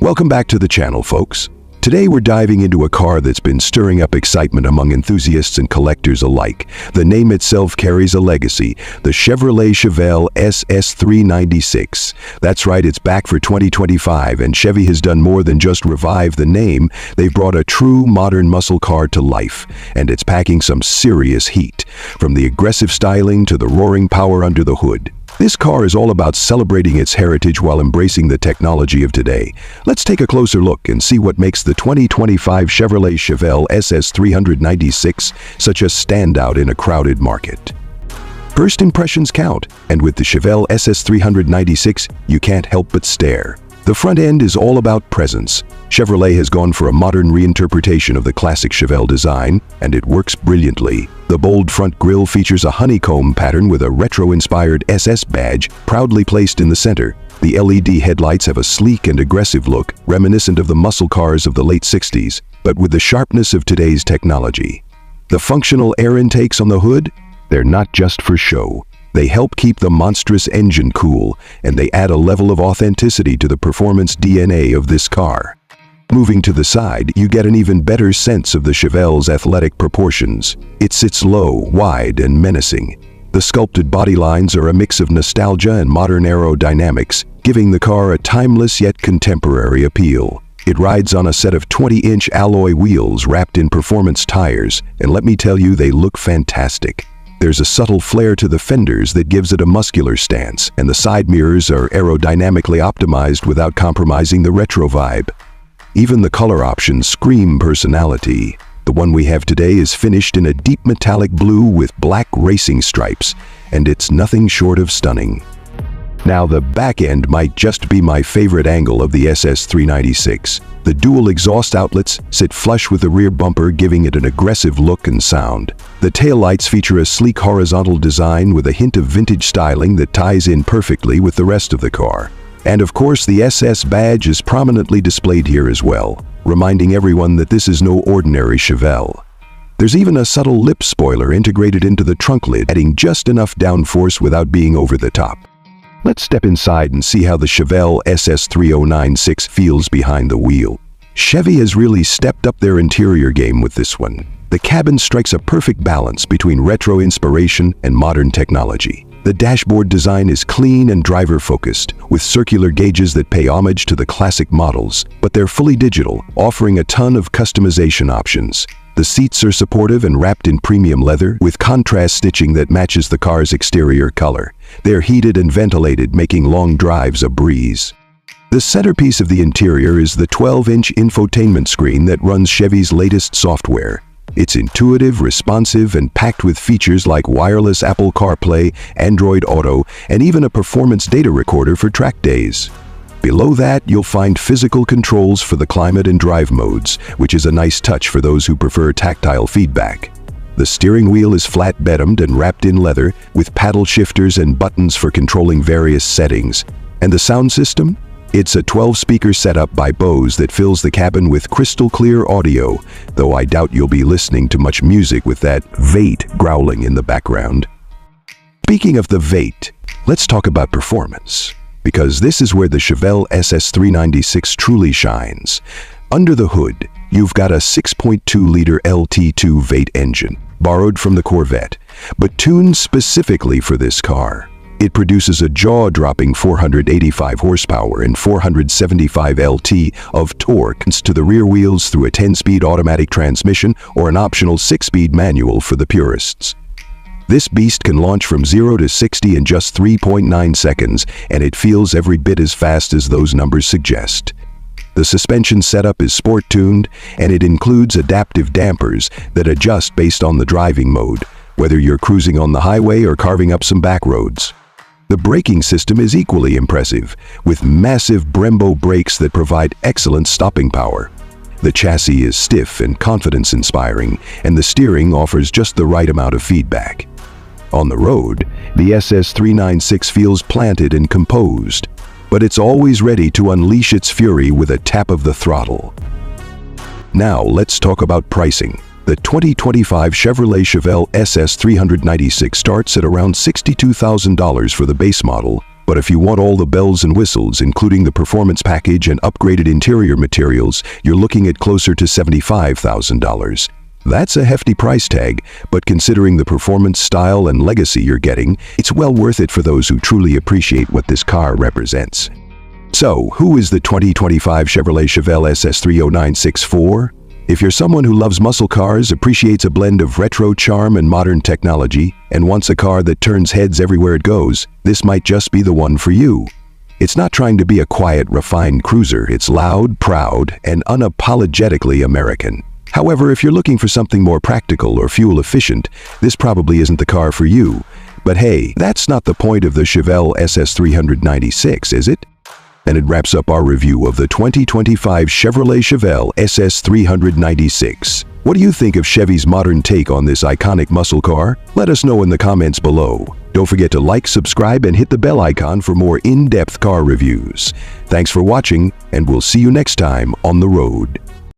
Welcome back to the channel, folks. Today we're diving into a car that's been stirring up excitement among enthusiasts and collectors alike. The name itself carries a legacy, the Chevrolet Chevelle SS 396. That's right, it's back for 2025, and Chevy has done more than just revive the name. They've brought a true modern muscle car to life, and it's packing some serious heat, from the aggressive styling to the roaring power under the hood. This car is all about celebrating its heritage while embracing the technology of today. Let's take a closer look and see what makes the 2025 Chevrolet Chevelle SS 396 such a standout in a crowded market. First impressions count, and with the Chevelle SS 396, you can't help but stare. The front end is all about presence. Chevrolet has gone for a modern reinterpretation of the classic Chevelle design, and it works brilliantly. The bold front grille features a honeycomb pattern with a retro-inspired SS badge proudly placed in the center. The LED headlights have a sleek and aggressive look, reminiscent of the muscle cars of the late 60s, but with the sharpness of today's technology. The functional air intakes on the hood? They're not just for show. They help keep the monstrous engine cool, and they add a level of authenticity to the performance DNA of this car. Moving to the side, you get an even better sense of the Chevelle's athletic proportions. It sits low, wide, and menacing. The sculpted body lines are a mix of nostalgia and modern aerodynamics, giving the car a timeless yet contemporary appeal. It rides on a set of 20-inch alloy wheels wrapped in performance tires, and let me tell you, they look fantastic. There's a subtle flair to the fenders that gives it a muscular stance, and the side mirrors are aerodynamically optimized without compromising the retro vibe. Even the color options scream personality. The one we have today is finished in a deep metallic blue with black racing stripes, and it's nothing short of stunning. Now, the back end might just be my favorite angle of the SS 396. The dual exhaust outlets sit flush with the rear bumper, giving it an aggressive look and sound. The taillights feature a sleek horizontal design with a hint of vintage styling that ties in perfectly with the rest of the car. And of course, the SS badge is prominently displayed here as well, reminding everyone that this is no ordinary Chevelle. There's even a subtle lip spoiler integrated into the trunk lid, adding just enough downforce without being over the top. Let's step inside and see how the Chevelle SS 3096 feels behind the wheel. Chevy has really stepped up their interior game with this one. The cabin strikes a perfect balance between retro inspiration and modern technology. The dashboard design is clean and driver-focused, with circular gauges that pay homage to the classic models, but they're fully digital, offering a ton of customization options. The seats are supportive and wrapped in premium leather, with contrast stitching that matches the car's exterior color. They're heated and ventilated, making long drives a breeze. The centerpiece of the interior is the 12-inch infotainment screen that runs Chevy's latest software. It's intuitive, responsive, and packed with features like wireless Apple CarPlay, Android Auto, and even a performance data recorder for track days. Below that, you'll find physical controls for the climate and drive modes, which is a nice touch for those who prefer tactile feedback. The steering wheel is flat-bottomed and wrapped in leather, with paddle shifters and buttons for controlling various settings. And the sound system? It's a 12-speaker setup by Bose that fills the cabin with crystal-clear audio, though I doubt you'll be listening to much music with that V8 growling in the background. Speaking of the V8, let's talk about performance, because this is where the Chevelle SS 396 truly shines. Under the hood, you've got a 6.2-liter LT2 V8 engine, borrowed from the Corvette, but tuned specifically for this car. It produces a jaw-dropping 485 horsepower and 475 Lt of torque to the rear wheels through a 10-speed automatic transmission or an optional 6-speed manual for the purists. This beast can launch from 0 to 60 in just 3.9 seconds, and it feels every bit as fast as those numbers suggest. The suspension setup is sport-tuned, and it includes adaptive dampers that adjust based on the driving mode, whether you're cruising on the highway or carving up some back roads. The braking system is equally impressive, with massive Brembo brakes that provide excellent stopping power. The chassis is stiff and confidence-inspiring, and the steering offers just the right amount of feedback. On the road, the SS 396 feels planted and composed, but it's always ready to unleash its fury with a tap of the throttle. Now let's talk about pricing. The 2025 Chevrolet Chevelle SS 396 starts at around $62,000 for the base model, But if you want all the bells and whistles, including the performance package and upgraded interior materials, you're looking at closer to $75,000. That's a hefty price tag, but considering the performance, style, and legacy you're getting, it's well worth it for those who truly appreciate what this car represents. So, who is the 2025 Chevrolet Chevelle SS 30964? If you're someone who loves muscle cars, appreciates a blend of retro charm and modern technology, and wants a car that turns heads everywhere it goes, this might just be the one for you. It's not trying to be a quiet, refined cruiser. It's loud, proud, and unapologetically American. However, if you're looking for something more practical or fuel efficient, this probably isn't the car for you. But hey, that's not the point of the Chevelle SS 396, is it? And it wraps up our review of the 2025 Chevrolet Chevelle SS 396. What do you think of Chevy's modern take on this iconic muscle car? Let us know in the comments below. Don't forget to like, subscribe, and hit the bell icon for more in-depth car reviews. Thanks for watching, and we'll see you next time on the road.